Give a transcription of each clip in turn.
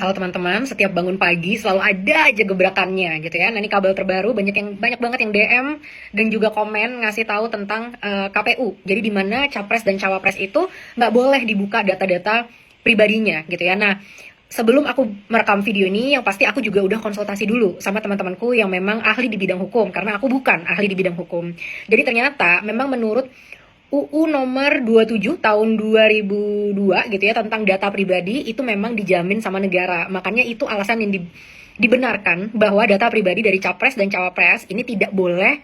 Halo teman-teman, setiap bangun pagi selalu ada aja gebrakannya gitu ya. Nah ini kabel terbaru banyak banget yang DM dan juga komen ngasih tahu tentang KPU. Jadi di mana capres dan cawapres itu nggak boleh dibuka data-data pribadinya gitu ya. Nah sebelum aku merekam video ini, yang pasti aku juga udah konsultasi dulu sama teman-temanku yang memang ahli di bidang hukum, karena aku bukan ahli di bidang hukum. Jadi ternyata memang menurut UU nomor 27 tahun 2002 gitu ya, tentang data pribadi itu memang dijamin sama negara. Makanya itu alasan yang dibenarkan bahwa data pribadi dari capres dan cawapres ini tidak boleh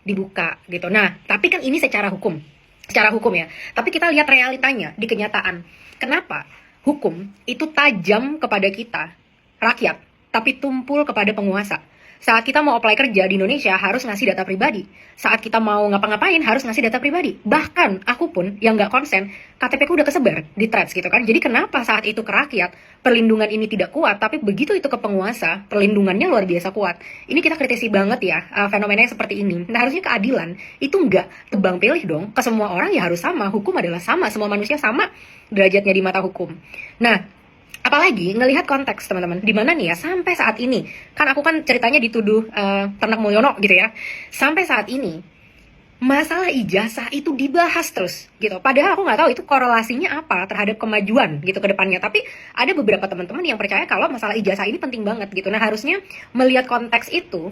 dibuka gitu. Nah, tapi kan ini secara hukum. Secara hukum ya. Tapi kita lihat realitanya di kenyataan. Kenapa hukum itu tajam kepada kita, rakyat, tapi tumpul kepada penguasa? Saat kita mau apply kerja di Indonesia harus ngasih data pribadi. Saat kita mau ngapa-ngapain harus ngasih data pribadi. Bahkan aku pun yang nggak konsen, KTP ku udah kesebar di threads gitu kan. Jadi kenapa saat itu ke rakyat perlindungan ini tidak kuat, tapi begitu itu ke penguasa perlindungannya luar biasa kuat. Ini kita kritisi banget ya fenomena seperti ini. Nah harusnya keadilan itu nggak tebang pilih dong. Ke semua orang ya harus sama. Hukum adalah sama. Semua manusia sama derajatnya di mata hukum. Nah apalagi ngelihat konteks teman-teman, di mana nih ya sampai saat ini, kan aku kan ceritanya dituduh ternak Mulyono gitu ya, sampai saat ini masalah ijazah itu dibahas terus gitu. Padahal aku nggak tahu itu korelasinya apa terhadap kemajuan gitu ke depannya. Tapi ada beberapa teman-teman yang percaya kalau masalah ijazah ini penting banget gitu. Nah harusnya melihat konteks itu,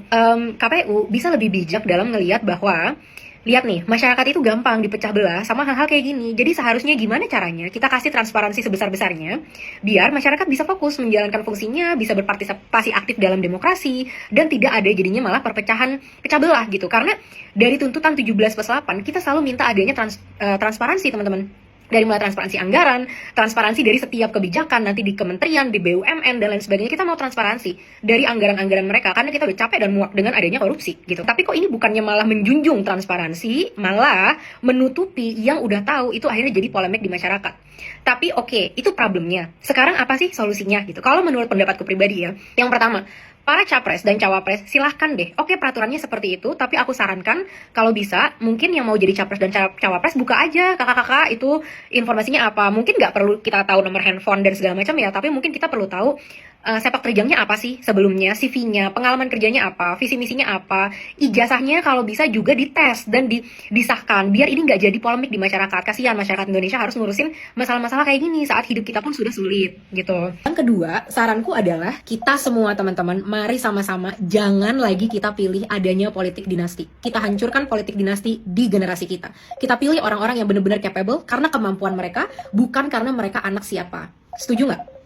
KPU bisa lebih bijak dalam ngelihat bahwa lihat nih, masyarakat itu gampang dipecah belah sama hal-hal kayak gini. Jadi seharusnya gimana caranya kita kasih transparansi sebesar-besarnya biar masyarakat bisa fokus menjalankan fungsinya, bisa berpartisipasi aktif dalam demokrasi, dan tidak ada jadinya malah perpecahan, pecah belah gitu. Karena dari tuntutan 17+8 kita selalu minta adanya transparansi teman-teman. Dari mulai transparansi anggaran, transparansi dari setiap kebijakan nanti di kementerian, di BUMN dan lain sebagainya. Kita mau transparansi dari anggaran-anggaran mereka karena kita udah capek dan muak dengan adanya korupsi gitu. Tapi kok ini bukannya malah menjunjung transparansi, malah menutupi yang udah tahu, itu akhirnya jadi polemik di masyarakat. Tapi oke, itu problemnya. Sekarang apa sih solusinya gitu? Kalau menurut pendapatku pribadi ya, yang pertama, para capres dan cawapres silahkan deh. Oke, peraturannya seperti itu, tapi aku sarankan kalau bisa mungkin yang mau jadi capres dan cawapres buka aja kakak-kakak itu informasinya apa. Mungkin nggak perlu kita tahu nomor handphone dan segala macam ya, tapi mungkin kita perlu tahu sepak terjangnya apa sih sebelumnya, CV-nya, pengalaman kerjanya apa, visi misinya apa, ijazahnya kalau bisa juga dites dan disahkan biar ini nggak jadi polemik di masyarakat. Kasihan masyarakat Indonesia harus ngurusin masalah-masalah kayak gini saat hidup kita pun sudah sulit gitu. Yang kedua, saranku adalah kita semua teman-teman mari sama-sama jangan lagi kita pilih adanya politik dinasti. Kita hancurkan politik dinasti di generasi kita. Kita pilih orang-orang yang benar-benar capable karena kemampuan mereka, bukan karena mereka anak siapa. Setuju nggak?